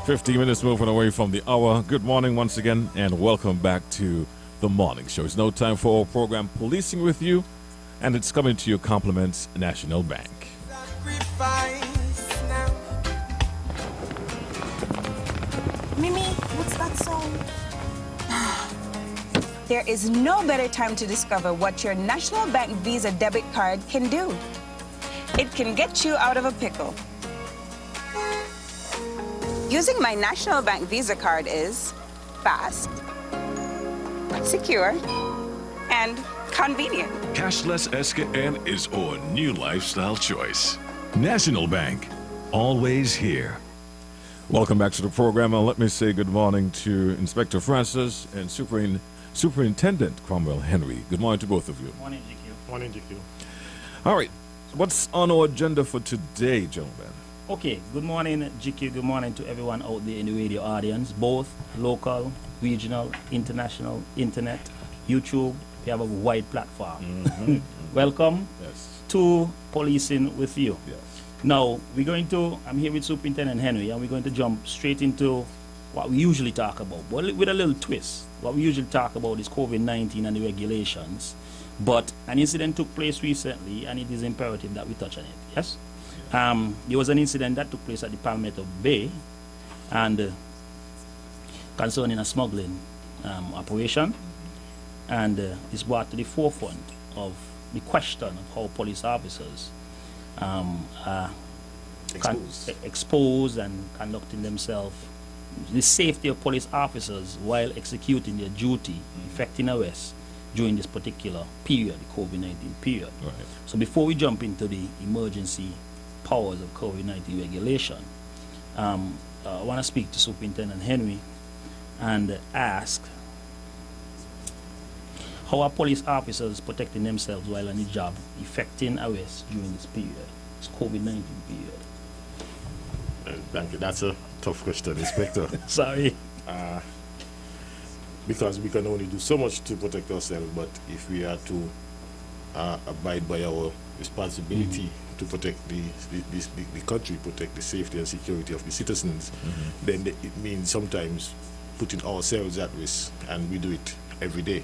15 minutes moving away from the hour. Good morning once again, and welcome back to the morning show. It's no time for our program Policing with You, and it's coming to you compliments National Bank. Mimi, what's that song? There is no better time to discover what your National Bank Visa debit card can do. It can get you out of a pickle. Using my National Bank Visa card is fast, secure, and convenient. Cashless SKN is our new lifestyle choice. National Bank, always here. Welcome back to the program, and let me say good morning to Inspector Francis and Superintendent Cromwell Henry. Good morning to both of you. Morning, GQ. Morning, GQ. All right, what's on our agenda for today, gentlemen? Okay, good morning, GQ. Good morning to everyone out there in the radio audience, both local, regional, international, internet, YouTube. We have a wide platform. Welcome to Policing with You. Yes. Now, I'm here with Superintendent Henry, and we're going to jump straight into what we usually talk about, but with a little twist. What we usually talk about is COVID-19 and the regulations, but an incident took place recently, and it is imperative that we touch on it. Yes? There was an incident that took place at the Palmetto Bay, and concerning a smuggling operation, and it's brought to the forefront of the question of how police officers are exposed and conducting themselves, the safety of police officers while executing their duty, effecting arrests during this particular period, the COVID-19 period. Right. So before we jump into the emergency powers of COVID-19 regulation, I want to speak to Superintendent Henry and ask, how are police officers protecting themselves while on the job, effecting arrests during this period, this COVID-19 period? Thank you. That's a tough question, Inspector. Sorry. Because we can only do so much to protect ourselves, but if we are to abide by our responsibility to protect the country, protect the safety and security of the citizens, then it means sometimes putting ourselves at risk, and we do it every day.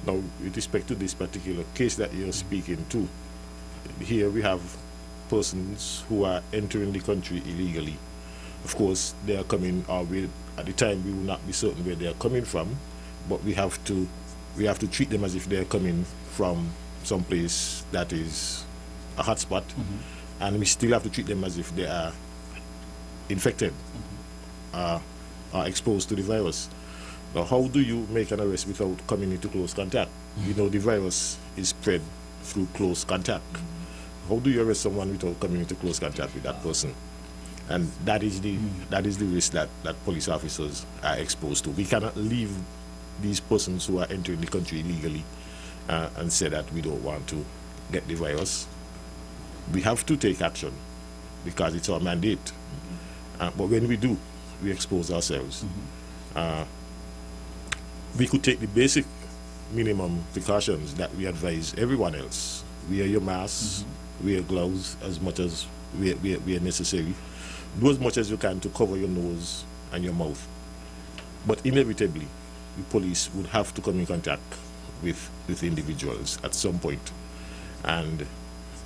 Now, with respect to this particular case that you're speaking to, here we have persons who are entering the country illegally. Of course, they are coming our way. At the time, we will not be certain where they are coming from, but we have to treat them as if they are coming from some place that is a hotspot, and we still have to treat them as if they are infected, are exposed to the virus. Now, how do you make an arrest without coming into close contact? You know, the virus is spread through close contact. How do you arrest someone without coming into close contact with that person? And that is the risk that police officers are exposed to. We cannot leave these persons who are entering the country illegally and say that we don't want to get the virus. We have to take action because it's our mandate. But when we do, we expose ourselves. We could take the basic minimum precautions that we advise everyone else. Wear your mask, wear gloves as much as we are necessary. Do as much as you can to cover your nose and your mouth. But inevitably, the police would have to come in contact with individuals at some point. And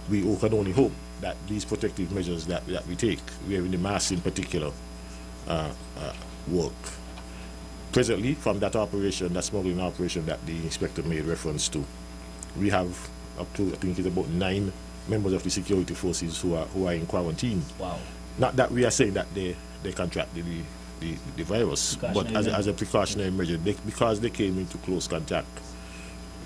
we can only hope that these protective measures that we take, wearing the mask in particular, work. Presently, from that operation, that smuggling operation that the inspector made reference to, we have up to, I think it's about 9 members of the security forces who are in quarantine. Wow. Not that we are saying that they contracted the virus, but as a precautionary measure, because they came into close contact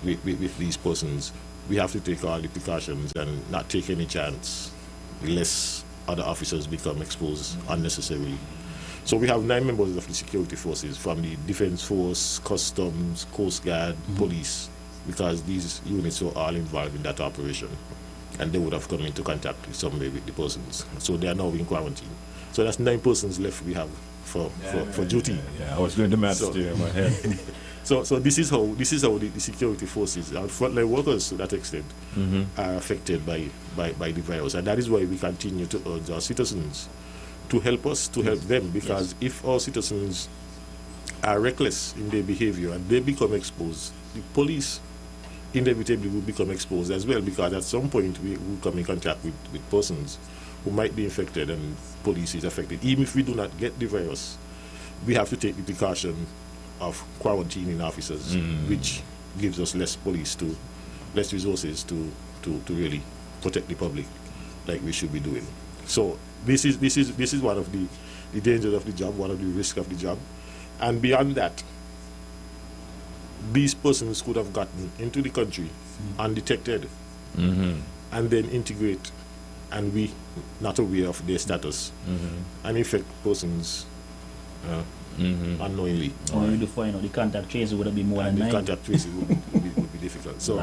with these persons, we have to take all the precautions and not take any chance lest other officers become exposed unnecessarily. So we have 9 members of the security forces from the Defense Force, Customs, Coast Guard, Police, because these units were all involved in that operation, and they would have come into contact with somebody with the persons. So they are now in quarantine. So that's 9 persons left we have for duty. Yeah, I was doing the math here in my head. So this is how the security forces, our frontline workers to that extent, are affected by the virus, and that is why we continue to urge our citizens to help us, to help them, because if our citizens are reckless in their behavior and they become exposed, the police inevitably will become exposed as well, because at some point we will come in contact with persons who might be infected and police is affected. Even if we do not get the virus, we have to take the precaution of quarantining officers, which gives us less resources to really protect the public like we should be doing. So this is one of the dangers of the job, one of the risks of the job. And beyond that, these persons could have gotten into the country undetected and then integrate and be not aware of their status and infect persons unknowingly. Or you define, the contact tracing would have been more And than the 9. contact tracing would be difficult. So,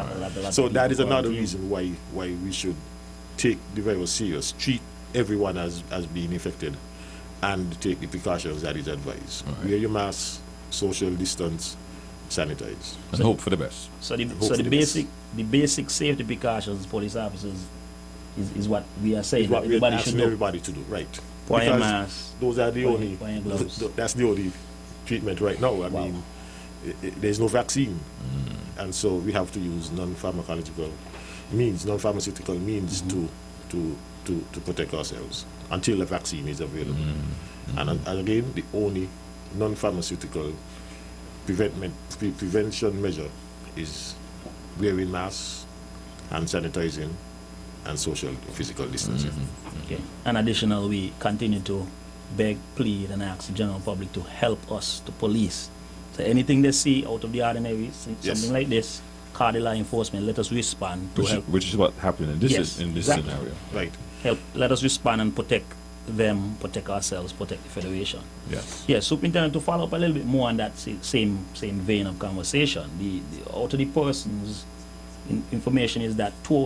So that is another reason why we should take the virus serious, treat everyone as being infected, and take the precautions that is advised. Right. Wear your mask, social distance, sanitize. And hope for the best. So the for the basic safety precautions police officers is what we are saying It's that what we're everybody asking should do. everybody to do, right? Wear your Because mask, those are the wear only, your gloves. that's the only treatment right now. I mean, there's no vaccine. And so we have to use non-pharmacological means, non-pharmaceutical means to protect ourselves until a vaccine is available. And again, the only non-pharmaceutical prevention measure is wearing masks, hand sanitizing, and social physical distancing. Okay. And additional, we continue to beg, plead, and ask the general public to help us to police. So anything they see out of the ordinary, something like this, call the law enforcement, let us respond to help. Which is what happened in this Yes, exactly. scenario. Right. Help. Let us respond and protect them, protect ourselves, protect the Federation. Yes. Yes, Superintendent, to follow up a little bit more on that same vein of conversation, the out of the persons, information is that two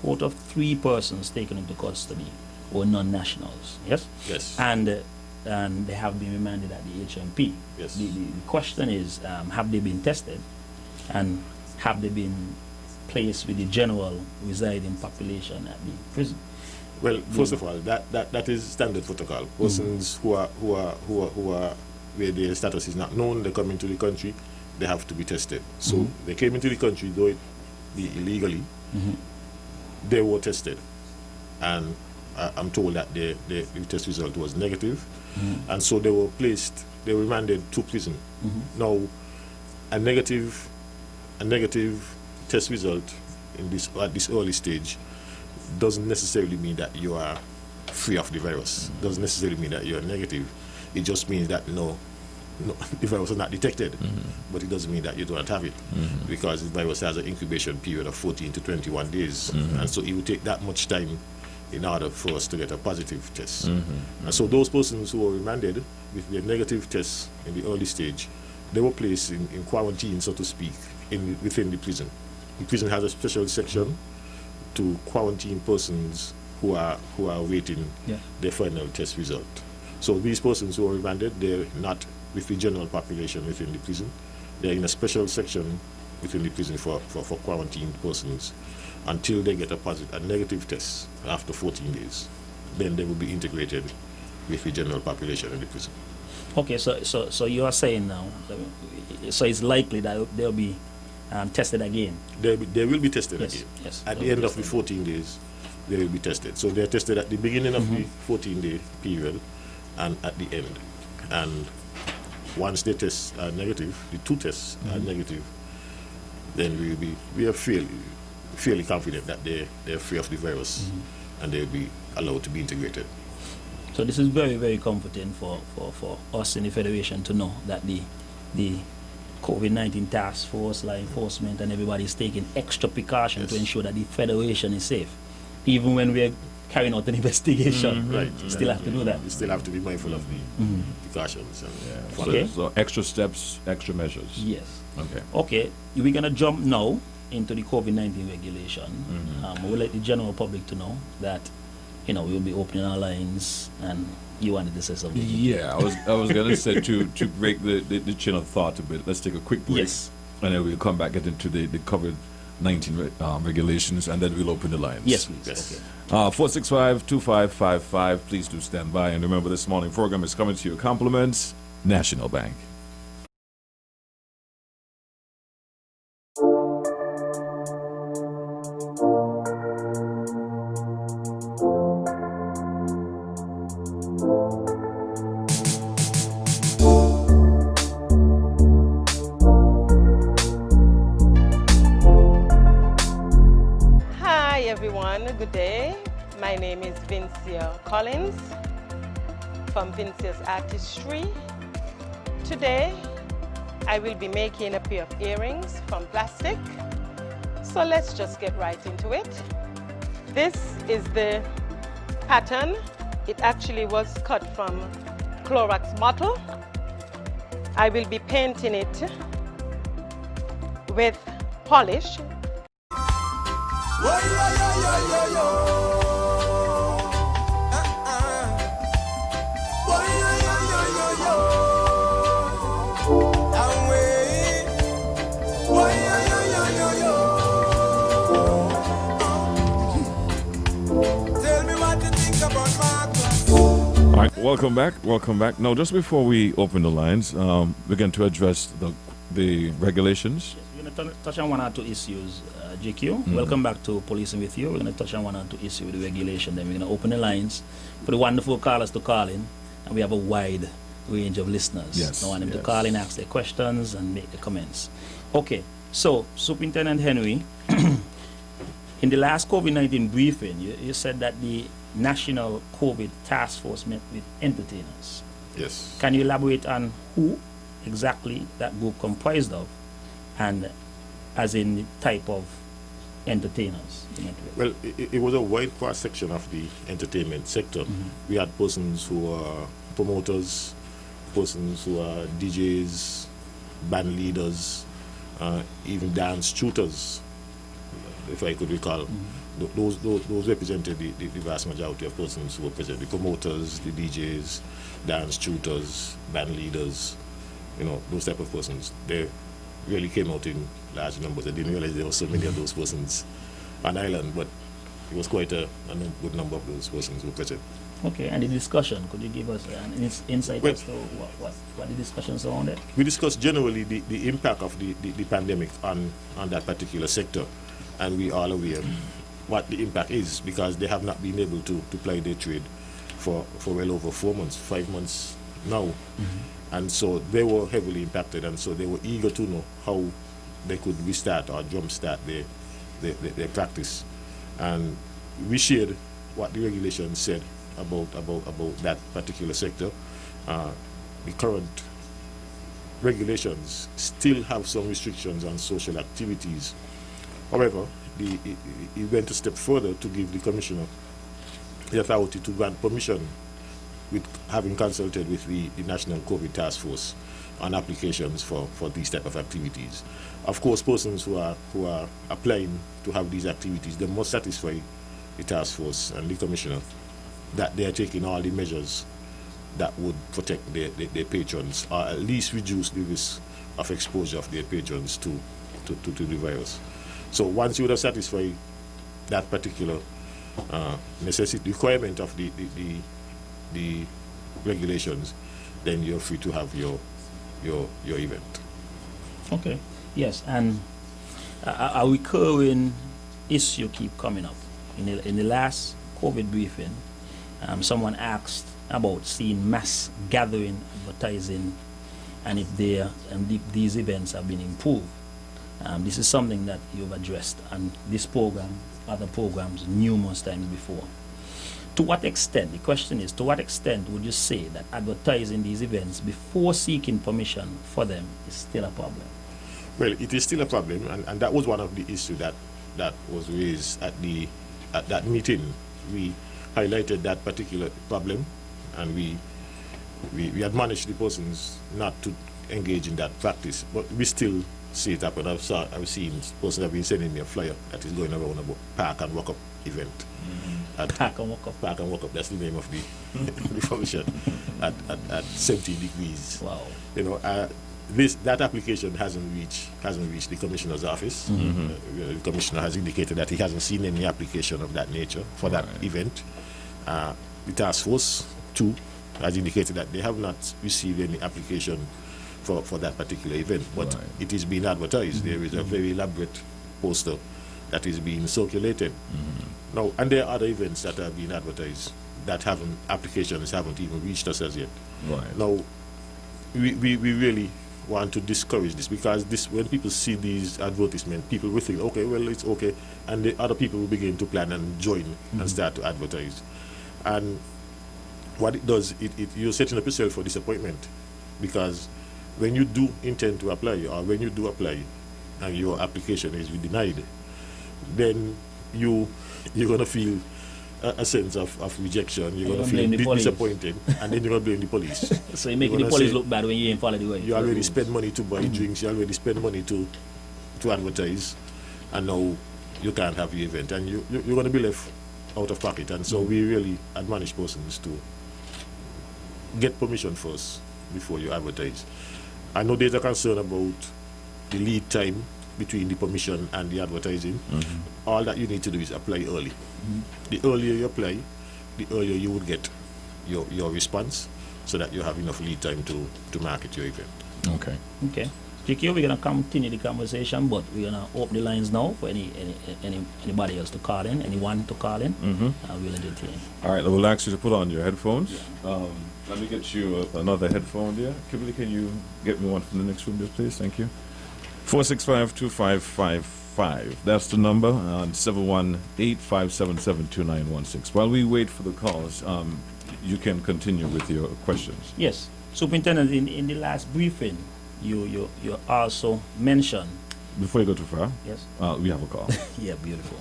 out of 3 persons taken into custody were non-nationals. Yes. Yes. And they have been remanded at the HMP. Yes. The question is, have they been tested, and have they been placed with the general residing population at the prison? Well, first of all, that is standard protocol. Persons who are where their status is not known, they come into the country, they have to be tested. So they came into the country, though it be illegally, they were tested, and I'm told that the test result was negative, and so they were remanded to prison. Now, a negative test result at this early stage doesn't necessarily mean that you are free of the virus. Doesn't necessarily mean that you are negative. It just means that no, the virus is not detected, but it doesn't mean that you don't have it, because the virus has an incubation period of 14 to 21 days, and so it will take that much time in order for us to get a positive test. And so those persons who were remanded with their negative tests in the early stage, they were placed in quarantine, so to speak, within the prison. The prison has a special section to quarantine persons who are awaiting their final test result. So these persons who are remanded, they're not with the general population within the prison. They're in a special section within the prison for quarantined persons until they get a negative test after 14 days. Then they will be integrated with the general population in the prison. Okay, so you are saying now, so it's likely that they'll be tested again. They will be tested Yes, again. yes, At they'll the end be of the tested. 14 days, they will be tested. So they're tested at the beginning of the 14-day period and at the end. And once the tests are negative, the 2 tests are negative, then we are fairly confident that they're free of the virus and they'll be allowed to be integrated. So this is very, very comforting for us in the Federation to know that the COVID-19 task force, law enforcement, and everybody is taking extra precaution to ensure that the Federation is safe. Even when we're carrying out an investigation, Right. still have to do that. You still have to be mindful of the precautions. And follow Okay. them. So extra steps, extra measures. Yes. Okay. Okay, we're going to jump now into the COVID-19 regulation. We'll let the general public to know that, we'll be opening our lines, and you wanted to say something. Yeah, I was gonna say to break the chain of thought a bit. Let's take a quick break, Yes. and then we'll come back get into the COVID 19 regulations, and then we'll open the lines. Yes, please. Yes. Okay. 465-2555. Please do stand by. And remember, this morning program is coming to your compliments, National Bank. Hi everyone, good day. My name is Vincia Collins from Vincia's Artistry. Today I will be making a pair of earrings from plastic. So let's just get right into it. This is the pattern. It actually was cut from Clorox bottle. I will be painting it with polish. All right, welcome back. Welcome back. Now, just before we open the lines, we're going to address the regulations. We're going to touch on one or two issues, GQ. Welcome back to Policing with You. We're going to touch on one or two issues with the regulation. Then we're going to open the lines for the wonderful callers to call in. And we have a wide range of listeners. Yes, I want them to yes. call in, ask their questions, and make their comments. Okay, so Superintendent Henry, in the last COVID-19 briefing, you said that the National COVID Task Force met with entertainers. Yes. Can you elaborate on who exactly that group comprised of, and as in the type of entertainers? Well, it was a wide cross-section of the entertainment sector. We had persons who are promoters, persons who are DJs, band leaders, even dance tutors, if I could recall. Those represented the vast majority of persons who were present, the promoters, the DJs, dance tutors, band leaders, those type of persons. They really came out in large numbers. I didn't realize there were so many of those persons on island, but it was quite a good number of those persons who were present. Okay, and the discussion, could you give us an insight as to what the discussion surrounded? We discussed generally the impact of the pandemic on that particular sector, and we are aware what the impact is, because they have not been able to ply their trade for well over 4 months, 5 months now. And so they were heavily impacted, and so they were eager to know how they could restart or jumpstart their practice. And we shared what the regulations said about that particular sector. The current regulations still have some restrictions on social activities. However, it went a step further to give the Commissioner the authority to grant permission, with having consulted with the National COVID Task Force on applications for these type of activities. Of course, persons who are applying to have these activities, they must satisfy the task force and the Commissioner that they are taking all the measures that would protect their patrons, or at least reduce the risk of exposure of their patrons to the virus. So once you would have satisfied that particular requirement of the regulations, then you're free to have your event. Okay, yes, and a recurring issue keep coming up. In the last COVID briefing, someone asked about seeing mass gathering advertising, and if these events have been improved. This is something that you've addressed on this program, other programs, numerous times before. To what extent, the question is, to what extent would you say that advertising these events before seeking permission for them is still a problem? Well, it is still a problem, and that was one of the issues that was raised at that meeting. We highlighted that particular problem, and we admonished the persons not to engage in that practice, but we still see it happen. I've seen persons have been sending me a flyer that is going around about Park and Walk Up event. Park and Walk Up. Park and Walk Up, that's the name of the function at 70 degrees. Wow. that application hasn't reached the commissioner's office. The commissioner has indicated that he hasn't seen any application of that nature for that event. The task force too has indicated that they have not received any application for that particular event, but it is being advertised. There is a very elaborate poster that is being circulated. Now, and there are other events that are being advertised that applications haven't even reached us as yet. Now, we really want to discourage this, because when people see these advertisements, people will think, okay, well, it's okay, and the other people will begin to plan and join and start to advertise. And what it does, you're setting up yourself for disappointment, because when you do intend to apply, or when you do apply and your application is denied, then you're going to feel a sense of rejection. You're going to feel disappointed, and then you're going to blame the police. So you're making the police look bad when you ain't follow the way. You already spend money to buy drinks, you already spend money to advertise, and now you can't have the event, and you're going to be left out of pocket. And so we really admonish persons to get permission first before you advertise. I know there's a concern about the lead time between the permission and the advertising. All that you need to do is apply early. The earlier you apply, the earlier you would get your response, so that you have enough lead time to market your event. Okay. JQ, we're going to continue the conversation, but we're going to open the lines now for anybody else to call in, anyone to call in. We'll entertain. All right, we'll ask you to put on your headphones. Let me get you another headphone there. Kimberly, can you get me one from the next room there, please? Thank you. 465-2555. That's the number, on 718-577-2916. While we wait for the calls, you can continue with your questions. Yes. Superintendent, in the last briefing, you also mentioned... Before you go too far, yes, we have a call. Yeah, beautiful.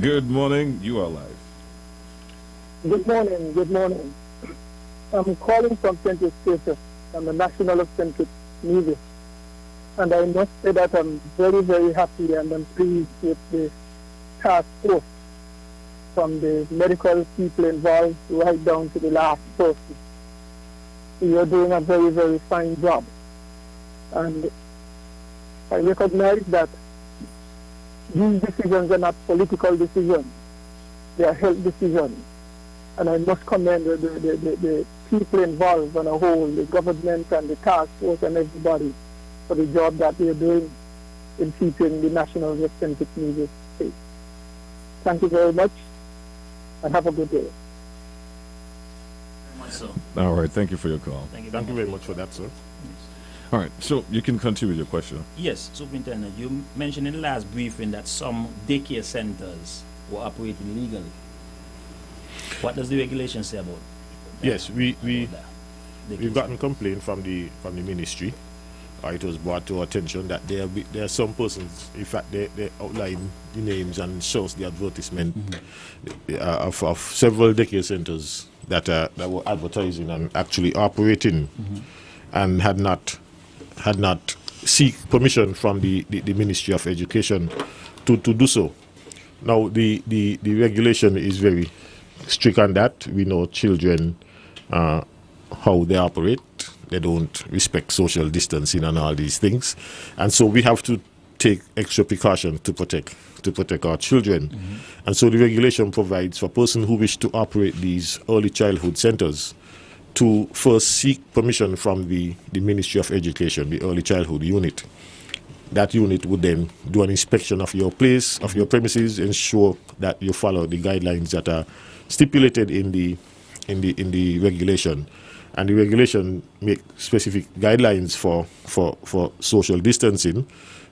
Good morning. You are live. Good morning. I'm calling from Central Station. I'm the National of Central Media. And I must say that I'm very, very happy and I'm pleased with the task force, from the medical people involved right down to the last person. You're doing a very, very fine job. And I recognize that these decisions are not political decisions. They are health decisions. And I must commend the people involved on a whole, the government and the task force and everybody, for the job that they're doing in keeping the national authentic music safe. Thank you very much, and have a good day. All right, thank you for your call. Thank you very much for that, sir. All right, so you can continue with your question. Yes, Superintendent, you mentioned in the last briefing that some daycare centers were operating illegally. What does the regulation say about that? Yes, we've gotten complaint from the ministry. It was brought to our attention that there are some persons, in fact, they outline the names and shows the advertisement of several daycare centers that were advertising and actually operating, and had not seek permission from the Ministry of Education to do so. Now the regulation is very strict on that. We know children, how they operate. They don't respect social distancing and all these things, and so we have to take extra precaution to protect our children. And so the regulation provides for persons who wish to operate these early childhood centers to first seek permission from the Ministry of Education, the early childhood unit. That unit would then do an inspection of your place, of your premises, ensure that you follow the guidelines that are stipulated in the regulation. And the regulation makes specific guidelines for social distancing,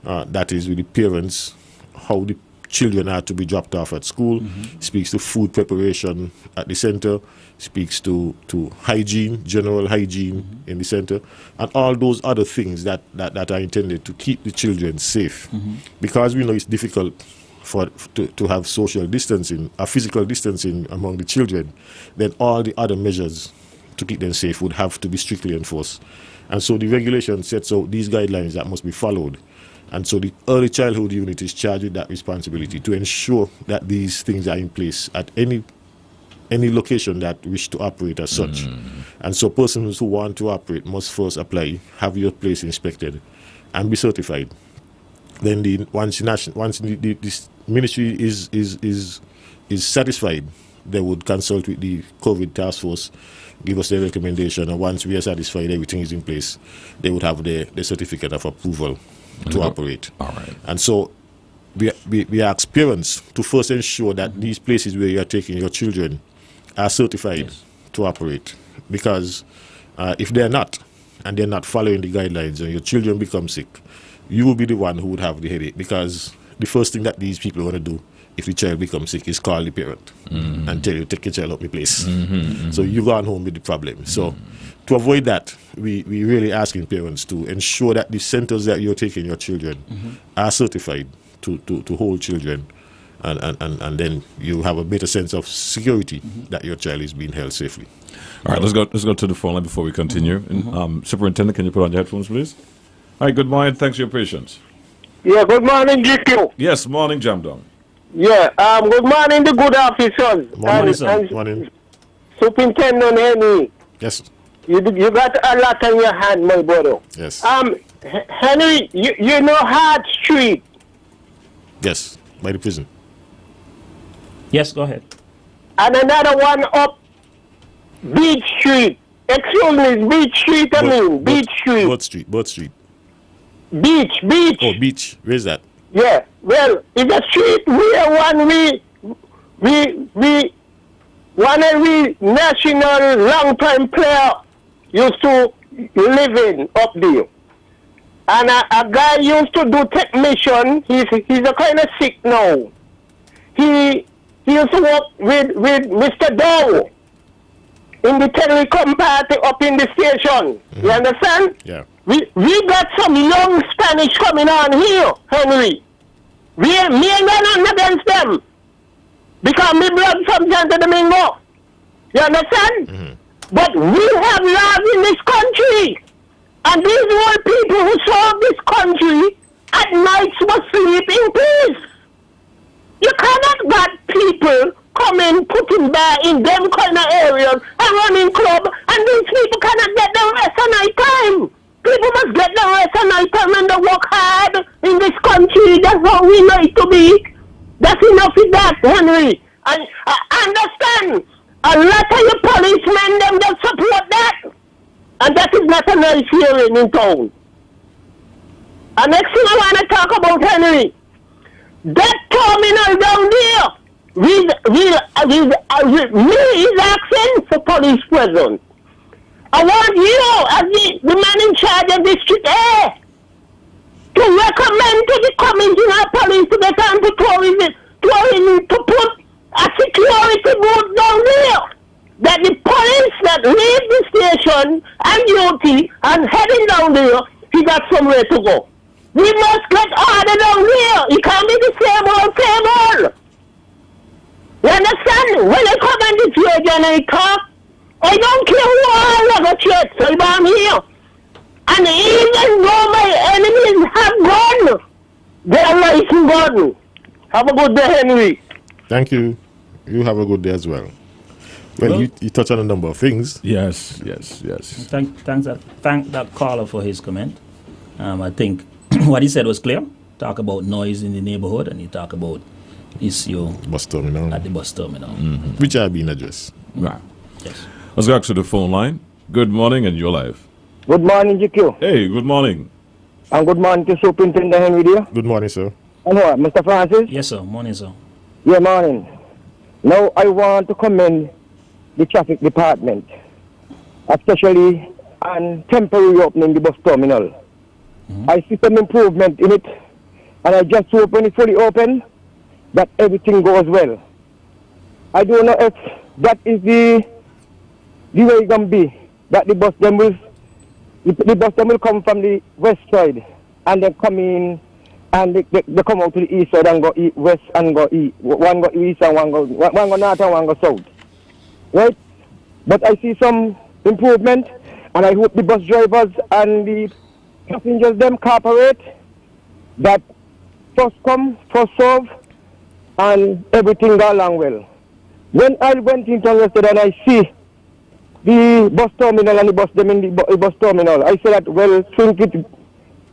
that is with the parents, how the children are to be dropped off at school, speaks to food preparation at the center, speaks to hygiene, general hygiene in the center, and all those other things that are intended to keep the children safe. Because we know it's difficult to have social distancing, physical distancing among the children, then all the other measures to keep them safe would have to be strictly enforced. And so the regulation sets out these guidelines that must be followed. And so the early childhood unit is charged with that responsibility to ensure that these things are in place at any any location that wish to operate as such. And so persons who want to operate must first apply, have your place inspected, and be certified. Then once this ministry is satisfied, they would consult with the COVID task force, give us their recommendation, and once we are satisfied everything is in place, they would have the certificate of approval to operate. All right. And so we are experienced to first ensure that these places where you are taking your children are certified to operate. Because if they're not, and they're not following the guidelines, and your children become sick, you will be the one who would have the headache. Because the first thing that these people want to do if the child becomes sick is call the parent and tell you, take your child out of my place. So you go on home with the problem. So to avoid that, we really asking parents to ensure that the centers that you're taking your children are certified to hold children, and then you have a better sense of security that your child is being held safely. All right, let's go to the phone line before we continue. Superintendent, can you put on your headphones, please? All right, good morning. Thanks for your patience. Yeah, good morning, GQ. Yes, morning, Jamdong. Yeah, good morning, the good officers. Morning, and morning. Superintendent Henry. Yes. You got a lot on your hand, my brother. Yes. Henry, you know Hart Street. Yes, by the prison. Yes, go ahead. And another one up Beach Street. Excuse me, Beach Street, Beach Street. Boat Street. Beach. Oh, Beach. Where's that? Yeah, well, it's a street where one national long-time player used to live in up there. And a guy used to do technician. He's a kind of sick now. He used to work with Mr. Dow in the telecom party up in the station. You understand? Yeah. We got some young Spanish coming on here, Henry. Me ain't got nothing against them. Because me blood from Santo Domingo. You understand? But we have laws in this country. And these old people who serve this country at night must sleep in peace. You cannot get people coming, putting there in them kind of areas and running club, and these people cannot get the rest of night time. People must get the rest of night time and they work hard in this country. That's how we know it to be. That's enough of that, Henry. And I understand a lot of your policemen, them that support that. And that is not a nice hearing in town. And next thing I want to talk about, Henry, that terminal down there, me is asking for police presence. I want you, as the man in charge of District A, to recommend to the Commissioner of Police to get on to put a security booth down there. That the police that leave the station and duty and heading down there, he got somewhere to go. We must get order down here. It can't be the same old. You understand? When I come on this radio and I talk, I don't care who I negotiate, so I'm here. And even though my enemies have gone, their life is gone. Have a good day, Henry. Thank you. You have a good day as well. Well, you touch on a number of things. Yes. Thank that caller for his comment. I think what he said was clear. Talk about noise in the neighborhood, and he talk about issue Bus terminal. at the bus terminal. Which are being addressed. Right. Yes. Let's go back to the phone line. Good morning, and you're live. Good morning, GQ. Hey, good morning. And good morning to Superintendent Henry there. Good morning, sir. And what, Mr. Francis? Yes, sir. Morning, sir. Yeah, morning. Now, I want to commend the traffic department, especially on temporary opening the bus terminal. I see some improvement in it, and I just hope when it's fully open that everything goes well. I don't know if that is the way it's going to be, that the bus them will come from the west side and then come in and they come out to the east side and go west and go east. One go east and one go north and one go south. Right? But I see some improvement, and I hope the bus drivers and the passengers them cooperate, that first come, first serve, and everything go along well. When I went in town yesterday and I see the bus terminal and the bus them in the bus terminal, I said that, well, think it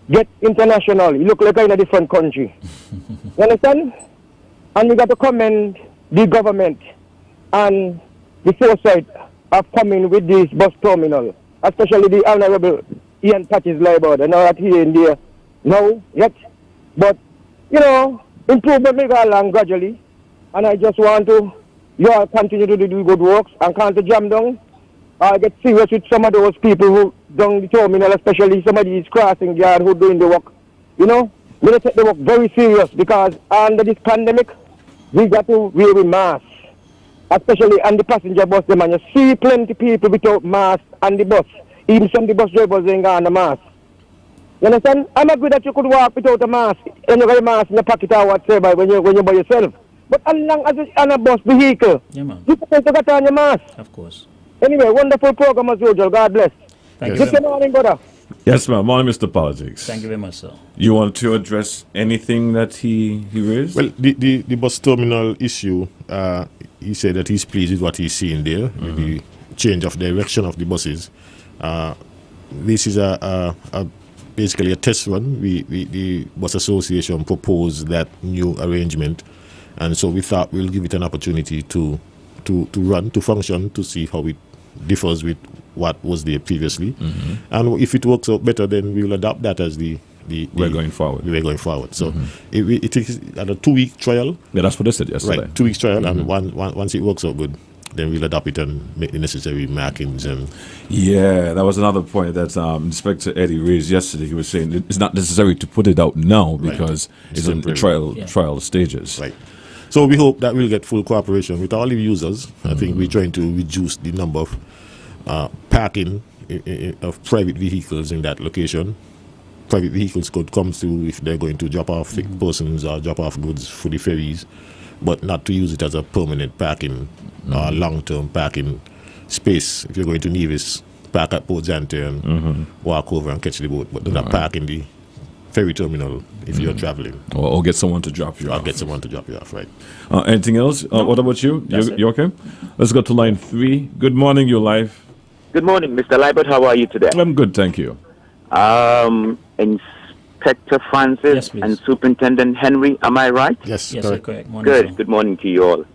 get international. You look like in a different country. You understand? And we got to commend the government and the foresight of coming with this bus terminal, especially the Honorable Ian Patches Liebert. I know that he in there now yet, but you know, improvement may go along gradually, and I just want to you all continue to do good works and can't jam down. I get serious with some of those people who down the terminal, especially some of these crossing guards who doing the work. You know, we take the work very serious because under this pandemic, we got to wear a mask, especially on the passenger bus. Them, and you see plenty people without mask on the bus. Even some of the bus drivers ain't got a mask. You understand? I'm agree that you could walk without a mask and you got a mask in the pocket or whatever when you're by yourself. But as long as it's on a bus vehicle, man. you're supposed to get on your mask. Of course. Anyway, wonderful program as usual. God bless. Thank you. Good morning, brother. Yes, ma'am. Morning, Mr. Politics. Thank you very much, sir. You want to address anything that he raised? Well, the bus terminal issue, he said that he's pleased with what he's seeing there, with the change of direction of the buses. This is basically a test run. The Bus Association proposed that new arrangement, and so we thought we'll give it an opportunity to run, to function, to see how it differs with what was there previously. And if it works out better, then we'll adopt that as we're going forward. We're going forward. So it is at a 2-week trial. Yeah, that's what they said yesterday. Right, 2 weeks trial, and once it works out good, then we'll adopt it and make the necessary markings. And yeah, that was another point that Inspector Eddie raised yesterday. He was saying it's not necessary to put it out now because it's in the trial stages. Right. So we hope that we'll get full cooperation with all the users. I think we're trying to reduce the number of parking of private vehicles in that location. Private vehicles could come through if they're going to drop off persons or drop off goods for the ferries, but not to use it as a permanent parking or long-term parking space. If you're going to Nevis, park at Port Zante and walk over and catch the boat, but do not park in the ferry terminal if you're traveling. Or get someone to drop you off. Or get someone to drop you off, right. Anything else? What about you? You okay? Let's go to line 3. Good morning, you're live. Good morning, Mr. Liebert. How are you today? I'm good, thank you. Inspector Francis and Superintendent Henry, am I right? Yes, correct. Morning, good. sir. Good morning to you all.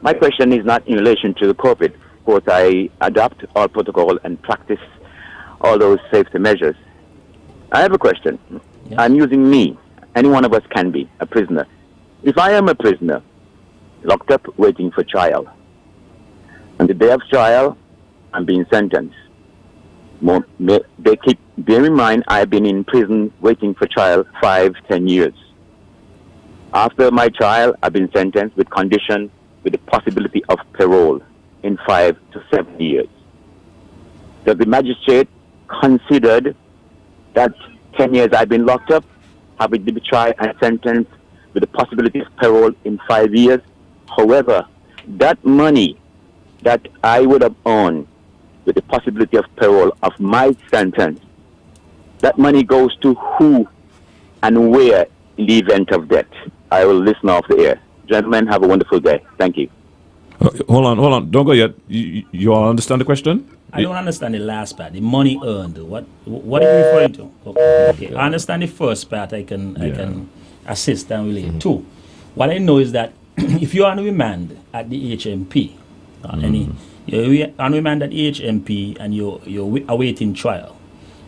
My question is not in relation to the COVID. Of course, I adopt all protocol and practice all those safety measures. I have a question. Yes. I'm using me. Any one of us can be a prisoner. If I am a prisoner, locked up waiting for trial, on the day of trial, I'm being sentenced. Bear in mind, I've been in prison waiting for trial 5-10 years. After my trial, I've been sentenced with condition, with the possibility of parole in 5 to 7 years. Does the magistrate considered that 10 years I've been locked up, have been tried and sentenced with the possibility of parole in 5 years? However, that money that I would have earned with the possibility of parole of my sentence, that money goes to who and where in the event of death? I will listen off the air. Gentlemen, have a wonderful day. Thank you. Hold on. Don't go yet. You all understand the question? I don't understand the last part. The money earned. What are you referring to? Okay. I understand the first part. I can assist and relate. 2, what I know is that if you are on remand at the HMP, you're on remand at HMP and you're awaiting trial.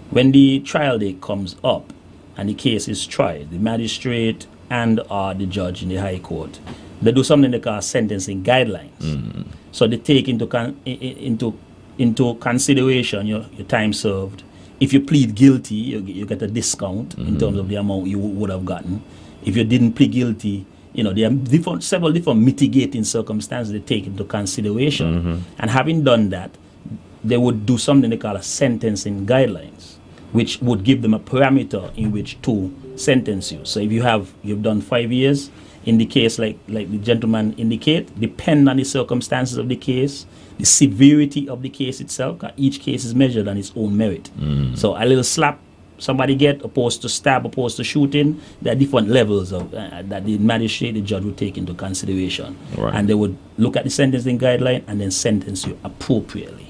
When the trial day comes up and the case is tried, the magistrate and the judge in the High Court, they do something they call sentencing guidelines. So they take into consideration your time served. If you plead guilty, you get a discount in terms of the amount you would have gotten. If you didn't plead guilty, there are several different mitigating circumstances they take into consideration. And having done that, they would do something they call a sentencing guidelines, which would give them a parameter in which to sentence you. So if you've done 5 years, in the case like the gentleman indicate, depend on the circumstances of the case, the severity of the case itself. Each case is measured on its own merit. So a little slap somebody get, opposed to stab, opposed to shooting, there are different levels of that the magistrate, the judge would take into consideration. Right. And they would look at the sentencing guideline and then sentence you appropriately.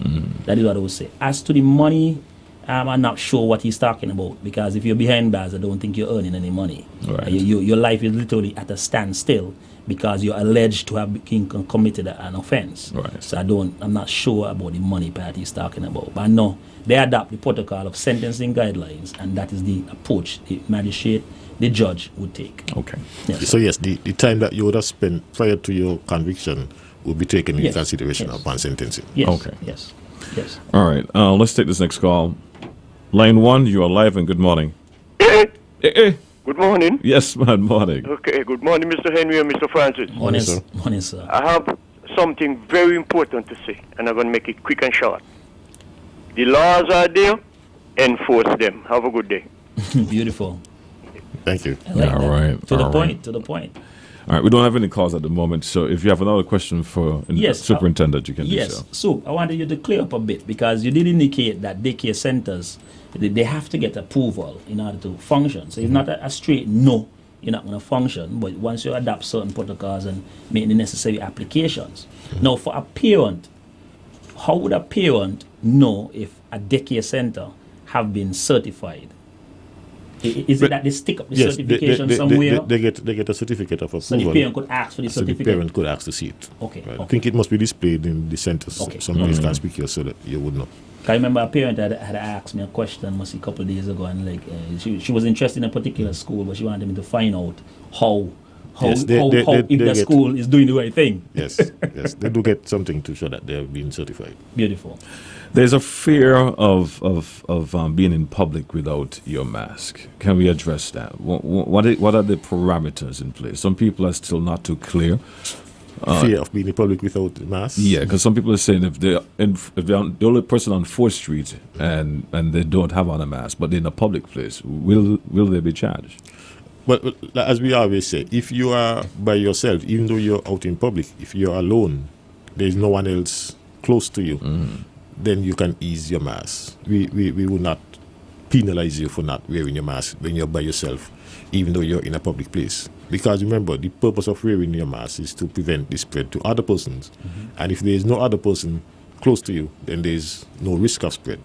That is what I would say. As to the money, I'm not sure what he's talking about, because if you're behind bars, I don't think you're earning any money. Right. Your life is literally at a standstill because you're alleged to have committed an offense. Right. So I'm not sure about the money part he's talking about. But I know they adopt the protocol of sentencing guidelines, and that is the approach the magistrate, the judge would take. Okay. Yes. So yes, the time that you would have spent prior to your conviction will be taken into Yes. consideration Yes. upon sentencing. Yes. Okay. Yes. Yes. All right. Let's take this next call. Line 1, you are live and good morning. Eh. Good morning. Yes, man. Morning. Okay, good morning, Mr. Henry and Mr. Francis. Morning, sir. Morning, sir. I have something very important to say, and I'm going to make it quick and short. The laws are there, enforce them. Have a good day. Beautiful. Thank you. I like All that. right. To the All point. right. To the point. All right. We don't have any calls at the moment, so if you have another question for Yes, Superintendent, you can do Yes. so. So I wanted you to clear up a bit, because you did indicate that daycare centers, they have to get approval in order to function. So it's not a straight no, you're not going to function. But once you adopt certain protocols and make the necessary applications. Now, for a parent, how would a parent know if a daycare center have been certified? Is it that they stick up the Yes, certification somewhere? they get a certificate of approval. So the parent could ask for the So certificate? the parent could ask to see it. Okay, Right. okay. I think it must be displayed in the centers. Okay. Somebody's conspicuous so that you would know. I remember a parent had asked me a question a couple of days ago, and she was interested in a particular school, but she wanted me to find out how Yes, if they the get- school is doing the right thing. Yes, yes, they do get something to show that they have been certified. Beautiful. There's a fear of being in public without your mask. Can we address that? What are the parameters in place? Some people are still not too clear. Fear of being in public without a mask. Yeah, because some people are saying if they're the only person on 4th Street and they don't have on a mask, but they're in a public place, will they be charged? Well, as we always say, if you are by yourself, even though you're out in public, if you're alone, there's no one else close to you, then you can ease your mask. We will not penalize you for not wearing your mask when you're by yourself, even though you're in a public place. Because remember, the purpose of wearing your mask is to prevent the spread to other persons. And if there is no other person close to you, then there's no risk of spread.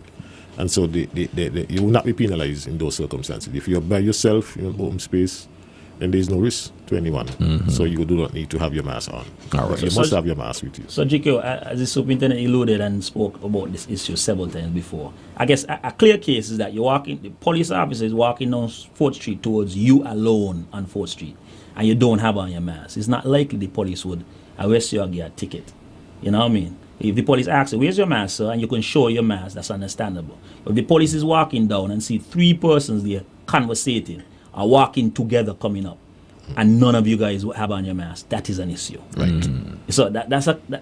And so you will not be penalized in those circumstances. If you're by yourself in an open space, then there's no risk to anyone. So you do not need to have your mask on. All right. You must have your mask with you. So, GQ, as the superintendent alluded and spoke about this issue several times before, I guess a clear case is that the police officer is walking down 4th Street towards you alone on 4th Street, and you don't have on your mask. It's not likely the police would arrest you or get a ticket. You know what I mean? If the police asks you, where's your mask, sir, and you can show your mask, that's understandable. But if the police is walking down and see 3 persons there conversating, are walking together coming up, and none of you guys have on your mask, that is an issue. Right. So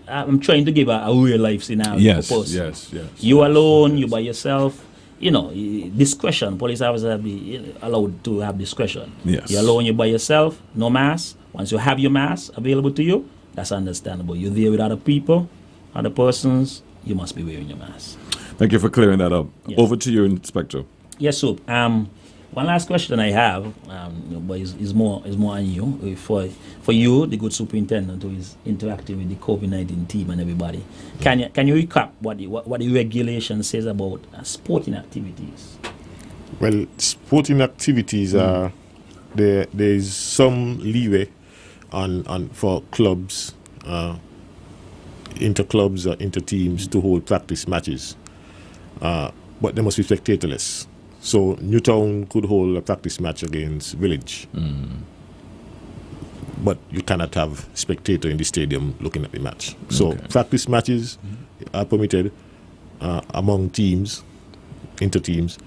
I'm treing to give a real life scenario. Yes, for person. yes. You alone, you by yourself. You know, discretion. Police officers have be allowed to have discretion. Yes. You're alone, you're by yourself, no mask. Once you have your mask available to you, that's understandable. You're there with other people, other persons, you must be wearing your mask. Thank you for clearing that up. Yes. Over to you, Inspector. Yes, so one last question I have, but is more on you. For you, the good superintendent who is interacting with the COVID-19 team and everybody, can you recap what the regulation says about sporting activities? Well, sporting activities are there is some leeway on for clubs, inter clubs or inter teams to hold practice matches, but they must be spectatorless. So Newtown could hold a practice match against Village, but you cannot have spectator in the stadium looking at the match. So practice matches are permitted among teams, inter teams,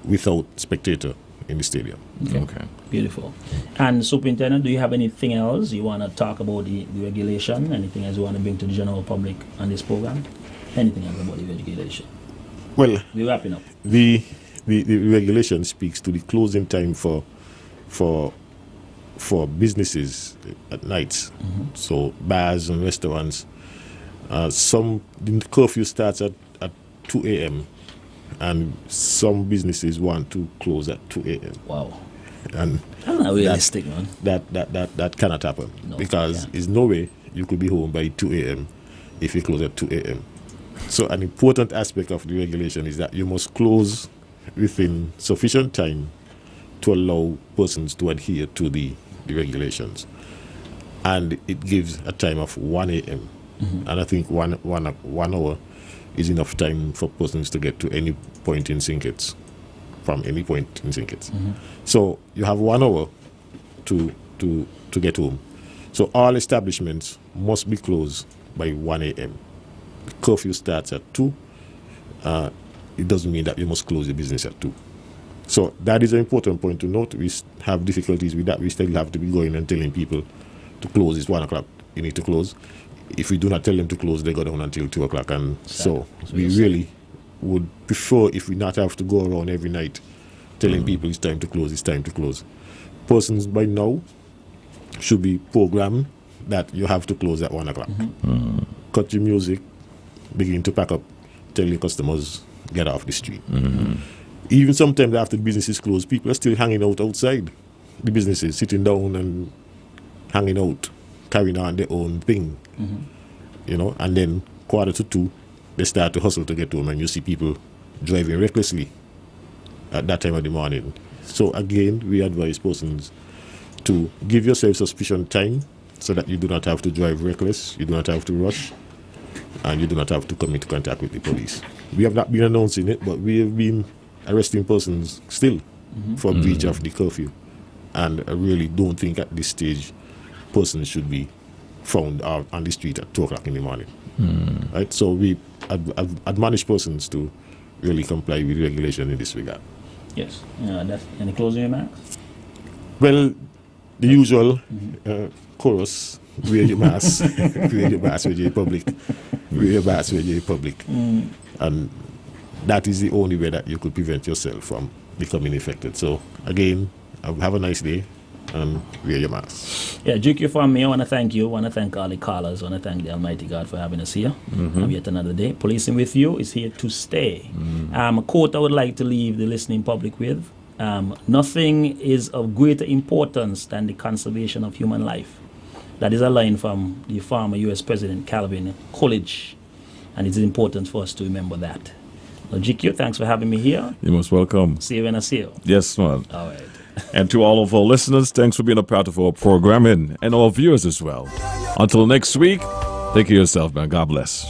without spectator in the stadium. Okay. Beautiful. And Superintendent, do you have anything else you want to talk about the regulation? Anything else you want to bring to the general public on this program? Anything else about the regulation? Well, we're wrapping up. The regulation speaks to the closing time for businesses at nights. So bars and restaurants. The curfew starts at 2 a.m. and some businesses want to close at 2 a.m. Wow. And that's not realistic, man. That cannot happen, No, because there's no way you could be home by 2 a.m. if you close at 2 a.m. So an important aspect of the regulation is that you must close within sufficient time to allow persons to adhere to the regulations. And it gives a time of 1 a.m. And I think one hour is enough time for persons to get to any point in St. Kitts, from any point in St. Kitts. So you have 1 hour to get home. So all establishments must be closed by 1 a.m. Curfew starts at 2. It doesn't mean that you must close the business at 2. So that is an important point to note. We have difficulties with that. We still have to be going and telling people to close. It's 1 o'clock. You need to close. If we do not tell them to close, they go down until 2 o'clock. And so we really would prefer if we not have to go around every night telling people it's time to close, it's time to close. Persons by now should be programmed that you have to close at 1 o'clock. Cut your music, begin to pack up, tell your customers, get off the street. Even sometimes after the business is closed, people are still hanging out outside the businesses, sitting down and hanging out, carrying on their own thing. You know, and then 1:45, they start to hustle to get home, and you see people driving recklessly at that time of the morning. So again, we advise persons to give yourself sufficient time so that you do not have to drive reckless, you do not have to rush, and you do not have to come into contact with the police. We have not been announcing it, but we have been arresting persons still for breach of the curfew. And I really don't think at this stage persons should be found out on the street at 2 o'clock in the morning. Right? So we admonish persons to really comply with regulation in this regard. Yes. Any closing remarks? Well, the usual chorus: wear your mask, wear your mask when you're in public, wear your mask when you're in public. And that is the only way that you could prevent yourself from becoming infected. So again, have a nice day and wear your mask. Yeah, GQ from me, I want to thank you. I want to thank all the callers. I want to thank the Almighty God for having us here. Yet another day. Policing with you is here to stay. A quote I would like to leave the listening public with: nothing is of greater importance than the conservation of human life. That is a line from the former U.S. President Calvin Coolidge, and it is important for us to remember that. Now, GQ, thanks for having me here. You're most welcome. See you when I see you. Yes, man. All right. And to all of our listeners, thanks for being a part of our programming, and our viewers as well. Until next week, take care of yourself, man. God bless.